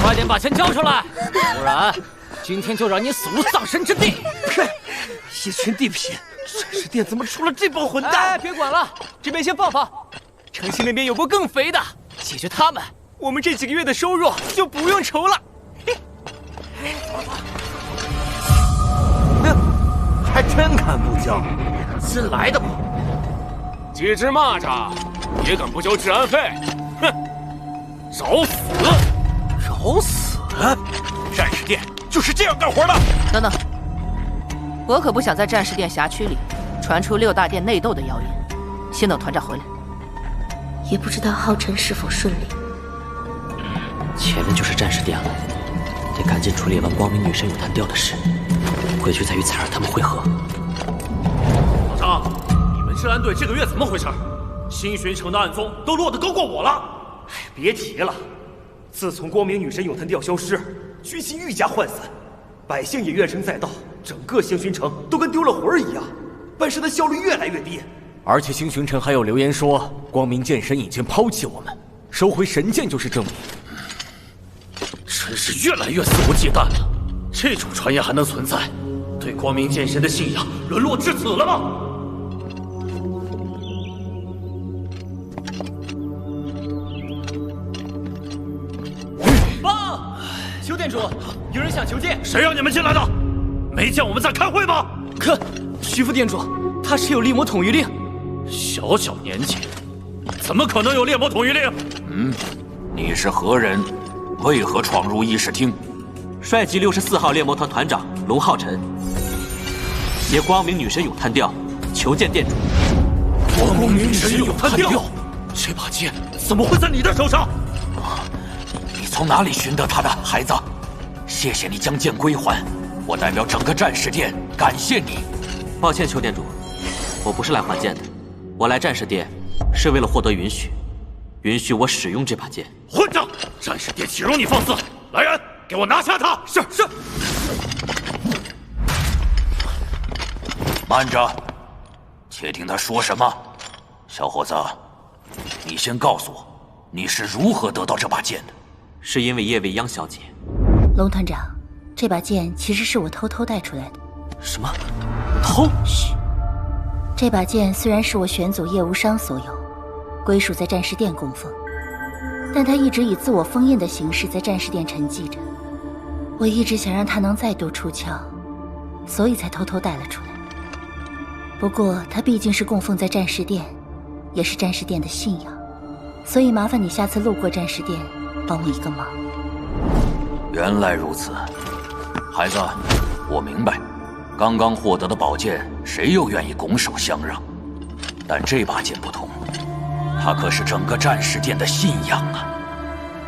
快点把钱交出来，不然今天就让你死无葬身之地！哼，一群地痞，战士店怎么出了这帮混蛋？哎，别管了，这边先放放。城西那边有波更肥的，解决他们，我们这几个月的收入就不用愁了。还真敢不交，新来的吗？几只蚂蚱也敢不交治安费？哼，找死！找死！战士店就是这样干活的。等等，我可不想在战士店辖区里传出6大店内斗的谣言。先等团长回来。也不知道浩辰是否顺利。前面就是战士店了，得赶紧处理完光明女神咏叹调的事，回去再与彩儿他们会合。老张，你们治安队这个月怎么回事？新巡城的暗宗都落得高过我了。哎，别提了，自从光明女神咏叹调消失，军心愈加涣散，百姓也怨声载道，整个星巡城都跟丢了魂儿一样，办事的效率越来越低。而且星巡城还有流言说，光明剑神已经抛弃我们，收回神剑就是证明。真是越来越肆无忌惮了。这种传言还能存在？对光明剑神的信仰沦落至此了吗？报，邱店主，有人想求见。谁让你们进来的？没见我们在开会吗？可，徐副店主，他是有猎魔统御令。小小年纪，怎么可能有猎魔统御令？你是何人？为何闯入议事厅？帅级64号猎魔团团长龙浩辰，携光明女神咏叹调求见店主。光明女神咏叹调，这把剑怎么会在你的手上？你从哪里寻得他的孩子？谢谢你将剑归还，我代表整个战士店感谢你。抱歉，邱店主，我不是来还剑的，我来战士店是为了获得允许我使用这把剑。混账！战士店岂容你放肆！来人，给我拿下他！是。慢着，且听他说什么。小伙子，你先告诉我，你是如何得到这把剑的？是因为叶未央小姐。龙团长，这把剑其实是我偷偷带出来的。什么？偷？嘘，这把剑虽然是我玄祖叶无伤所有，归属在战士殿供奉，但他一直以自我封印的形式在战士殿沉寂着。我一直想让他能再度出鞘，所以才偷偷带了出来。不过他毕竟是供奉在战士殿，也是战士殿的信仰，所以麻烦你下次路过战士殿，帮我一个忙。原来如此，孩子，我明白，刚刚获得的宝剑，谁又愿意拱手相让？但这把剑不同，它可是整个战士殿的信仰啊！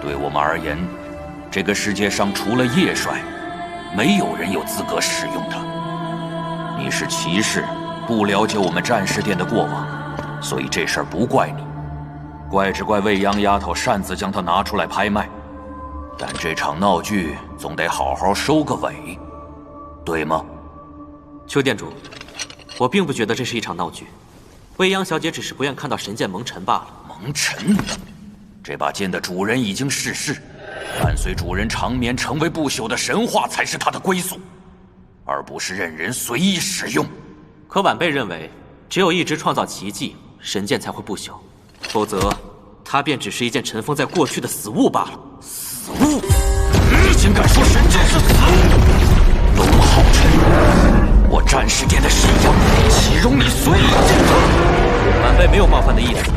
对我们而言，这个世界上除了叶帅，没有人有资格使用它。你是骑士，不了解我们战士殿的过往，所以这事儿不怪你，怪只怪未央丫头擅自将它拿出来拍卖。但这场闹剧总得好好收个尾，对吗？邱店主，我并不觉得这是一场闹剧，未央小姐只是不愿看到神剑蒙尘罢了。蒙尘？这把剑的主人已经逝世，伴随主人长眠成为不朽的神话才是他的归宿，而不是任人随意使用。可晚辈认为，只有一直创造奇迹，神剑才会不朽，否则它便只是一件尘封在过去的死物罢了。死物？你竟敢说神剑是死物？龙浩辰，我战士殿的信仰，岂容你随意践踏？晚辈没有冒犯的意思，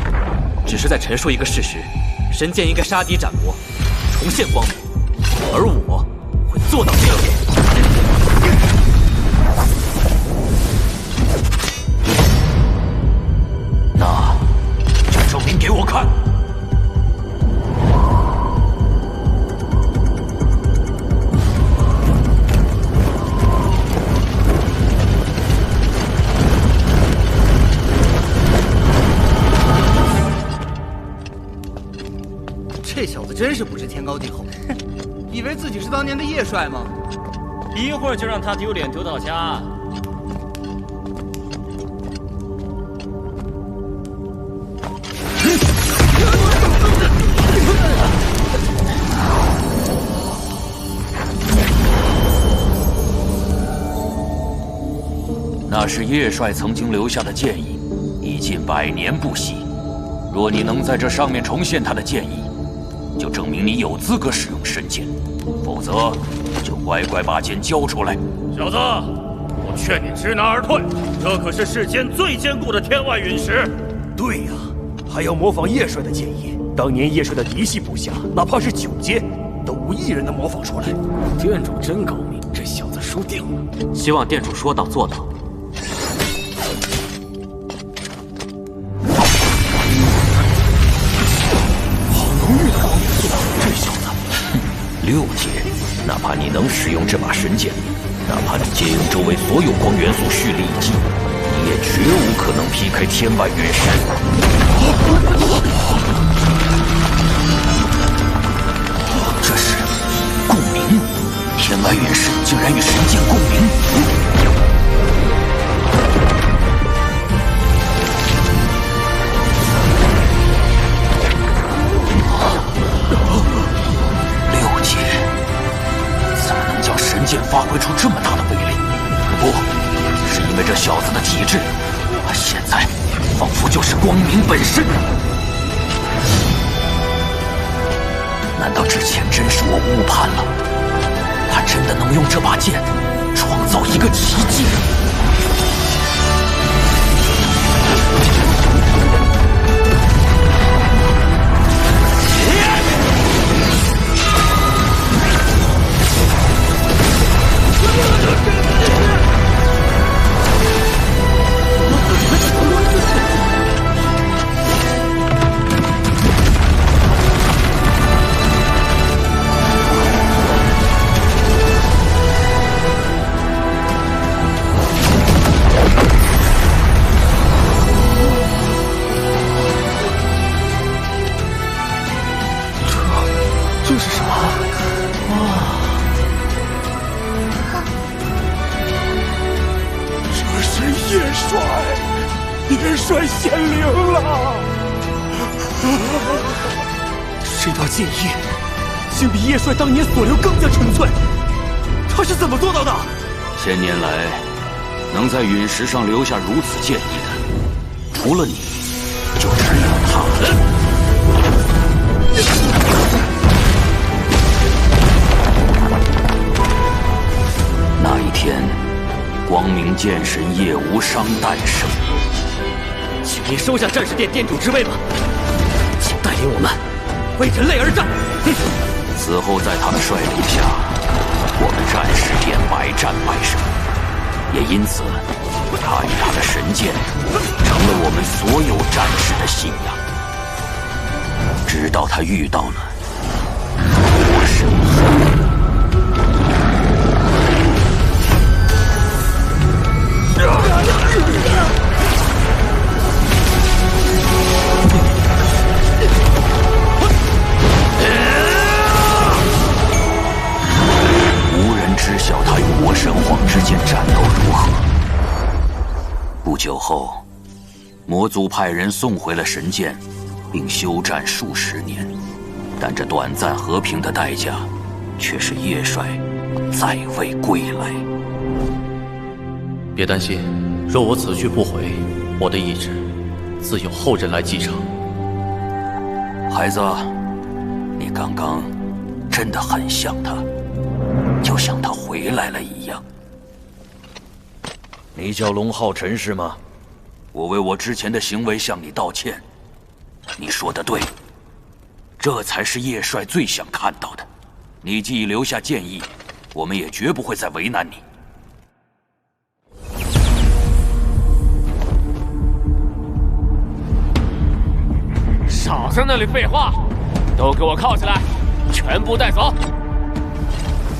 只是在陈述一个事实：神剑应该杀敌斩魔，重现光明，而我会做到这一点。那就证明给我看。这小子真是不知天高地厚，以为自己是当年的叶帅吗？一会儿就让他丢脸丢到家。那是叶帅曾经留下的剑意，已近100年不洗。若你能在这上面重现他的剑意，就证明你有资格使用神剑，否则就乖乖把剑交出来。小子，我劝你知难而退，这可是世间最坚固的天外陨石。对呀，还要模仿叶帅的剑意。当年叶帅的嫡系部下，哪怕是9阶，都无一人能模仿出来。店主真高明，这小子输定了。希望店主说到做到。6阶，哪怕你能使用这把神剑，哪怕你借用周围所有光元素蓄力一击，你也绝无可能劈开天外陨石。这是共鸣，天外陨石竟然与神剑共鸣。神剑发挥出这么大的威力，不是因为这小子的体质，他现在仿佛就是光明本身。难道之前真是我误判了？他真的能用这把剑创造一个奇迹？这是什么？哇！这是叶帅，叶帅显灵了！这道剑意竟比叶帅当年所留更加纯粹，他是怎么做到的？1000年来，能在陨石上留下如此剑意的，除了你，就只有他了。那一天，光明剑神叶无伤诞生。请您收下战士殿殿主之位吧，请带领我们为人类而战。此后，在他的率领下，我们战士殿百战百胜，也因此，他与他的神剑成了我们所有战士的信仰。直到他遇到了魔神魂。无人知晓他与魔神皇之间战斗如何。不久后，魔族派人送回了神剑，并休战数十年。但这短暂和平的代价，却是叶帅再未归来。别担心，若我此去不回，我的意志自有后人来继承。孩子，你刚刚真的很像他，就像他回来了一样。你叫龙浩辰是吗？我为我之前的行为向你道歉。你说的对，这才是叶帅最想看到的。你既已留下剑意，我们也绝不会再为难你。少在那里废话，都给我铐起来，全部带走！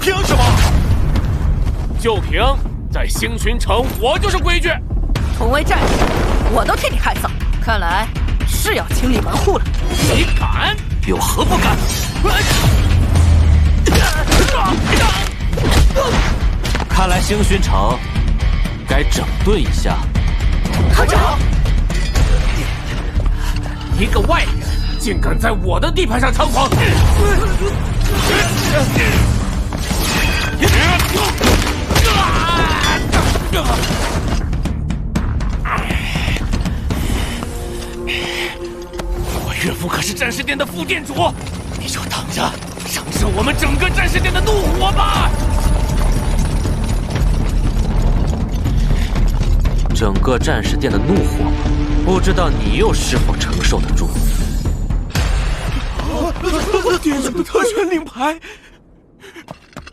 凭什么？就凭在星巡城，我就是规矩。同为战士，我都替你害臊，看来是要清理门户了。你敢？有何不敢？看来星巡城该整顿一下。团长，一个外人竟敢在我的地盘上猖狂！岳父可是战士殿的副殿主，你就等着承受我们整个战士殿的怒火吧！整个战士殿的怒火，不知道你又是否承受得住？殿主的特权令牌，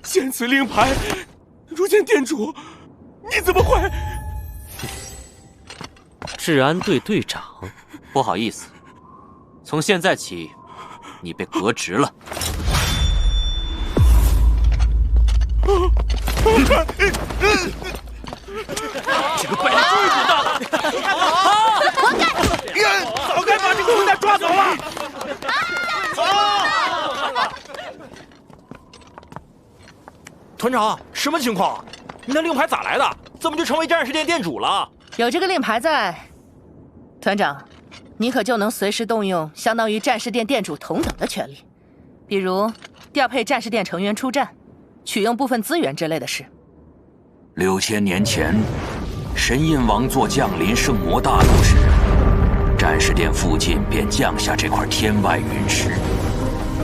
见此令牌，如见殿主，你怎么会？治安队队长，不好意思，从现在起，你被革职了。这个败类追捕的！活该！早该把这个混蛋抓走了！团长，什么情况？你那令牌咋来的？怎么就成为战士殿殿主了？有这个令牌在，团长，你可就能随时动用相当于战士殿殿主同等的权利，比如调配战士殿成员出战、取用部分资源之类的事。 6000年前，神印王座降临圣魔大陆时，战士殿附近便降下这块天外陨石。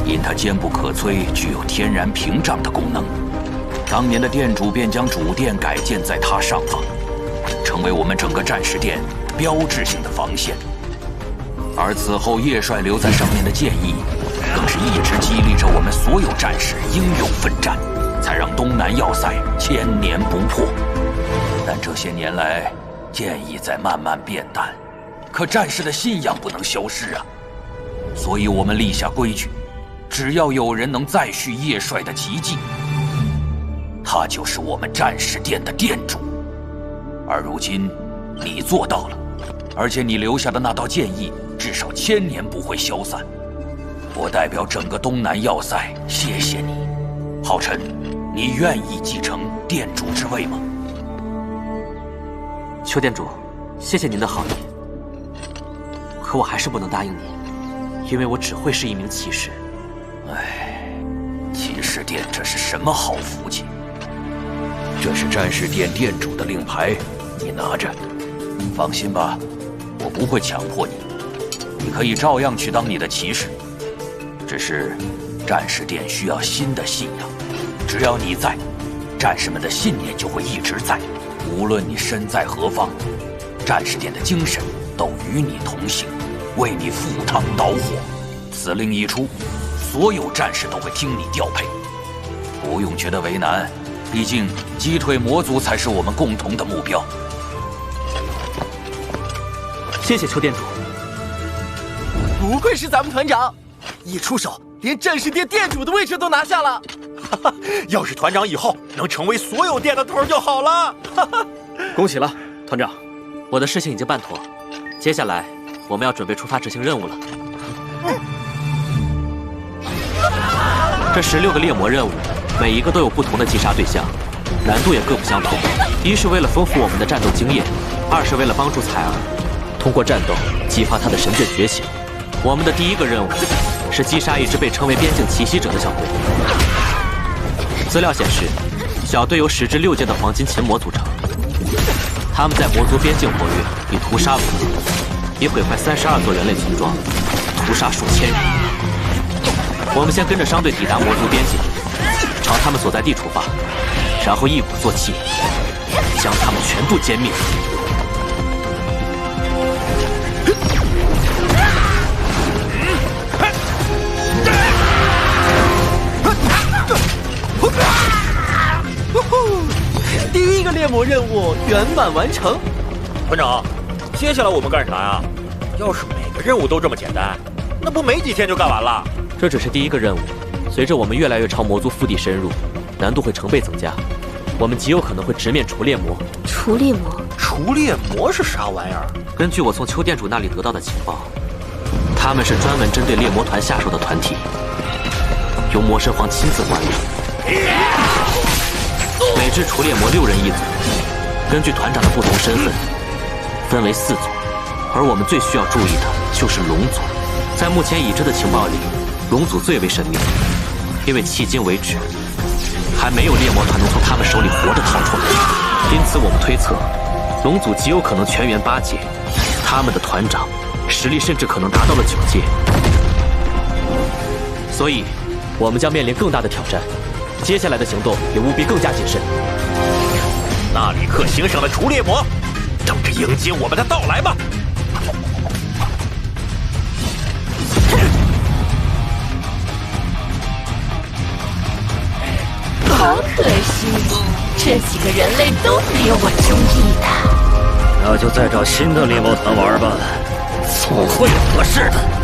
因它坚不可摧，具有天然屏障的功能，当年的殿主便将主殿改建在它上方，成为我们整个战士殿标志性的防线。而此后叶帅留在上面的剑意，更是一直激励着我们所有战士英勇奋战。 才让东南要塞千年不破，但这些年来，剑意在慢慢变淡，可战士的信仰不能消失啊！所以我们立下规矩，只要有人能再续叶帅的奇迹，他就是我们战士殿的殿主。而如今，你做到了，而且你留下的那道剑意，至少千年不会消散。我代表整个东南要塞，谢谢你，浩辰。 你愿意继承殿主之位吗？邱殿主，谢谢您的好意，可我还是不能答应你，因为我只会是一名骑士。唉，骑士殿这是什么好福气？这是战士殿殿主的令牌，你拿着。放心吧，我不会强迫你，你可以照样去当你的骑士。只是，战士殿需要新的信仰。 只要你在，战士们的信念就会一直在。无论你身在何方，战士殿的精神都与你同行，为你赴汤蹈火。此令一出，所有战士都会听你调配。不用觉得为难，毕竟击退魔族才是我们共同的目标。谢谢邱殿主。不愧是咱们团长，一出手连战士殿殿主的位置都拿下了。 要是团长以后能成为所有殿的头就好了。恭喜了，团长！我的事情已经办妥，接下来我们要准备出发执行任务了。这16个猎魔任务，每一个都有不同的击杀对象，难度也各不相同。一是为了丰富我们的战斗经验，二是为了帮助采儿通过战斗激发他的神眷觉醒。我们的第一个任务是击杀一只被称为边境奇袭者的小队。 资料显示，小队由10至6阶的黄金琴魔组成，他们在魔族边境活跃，以屠杀为乐，已毁坏32座人类村庄，屠杀数千人。我们先跟着商队抵达魔族边境，朝他们所在地出发，然后一鼓作气，将他们全部歼灭。 第一个猎魔任务圆满完成。团长，接下来我们干啥呀？要是每个任务都这么简单，那不没几天就干完了？这只是第一个任务，随着我们越来越朝魔族腹地深入，难度会成倍增加。我们极有可能会直面除猎魔。除猎魔？除猎魔是啥玩意儿？根据我从邱殿主那里得到的情报，他们是专门针对猎魔团下手的团体，由魔神皇亲自管理。 每支除猎魔6人一组，根据团长的不同身份，分为4组。而我们最需要注意的就是龙族。在目前已知的情报里，龙族最为神秘，因为迄今为止，还没有猎魔团能从他们手里活着逃出来。因此，我们推测，龙族极有可能全员8阶，他们的团长实力甚至可能达到了9阶。所以，我们将面临更大的挑战。接下来的行动也务必更加谨慎。纳里克星上的除猎魔，等着迎接我们的到来吧！好可惜，这几个人类都没有我中意的。那就再找新的猎魔团玩吧，总会有合适的。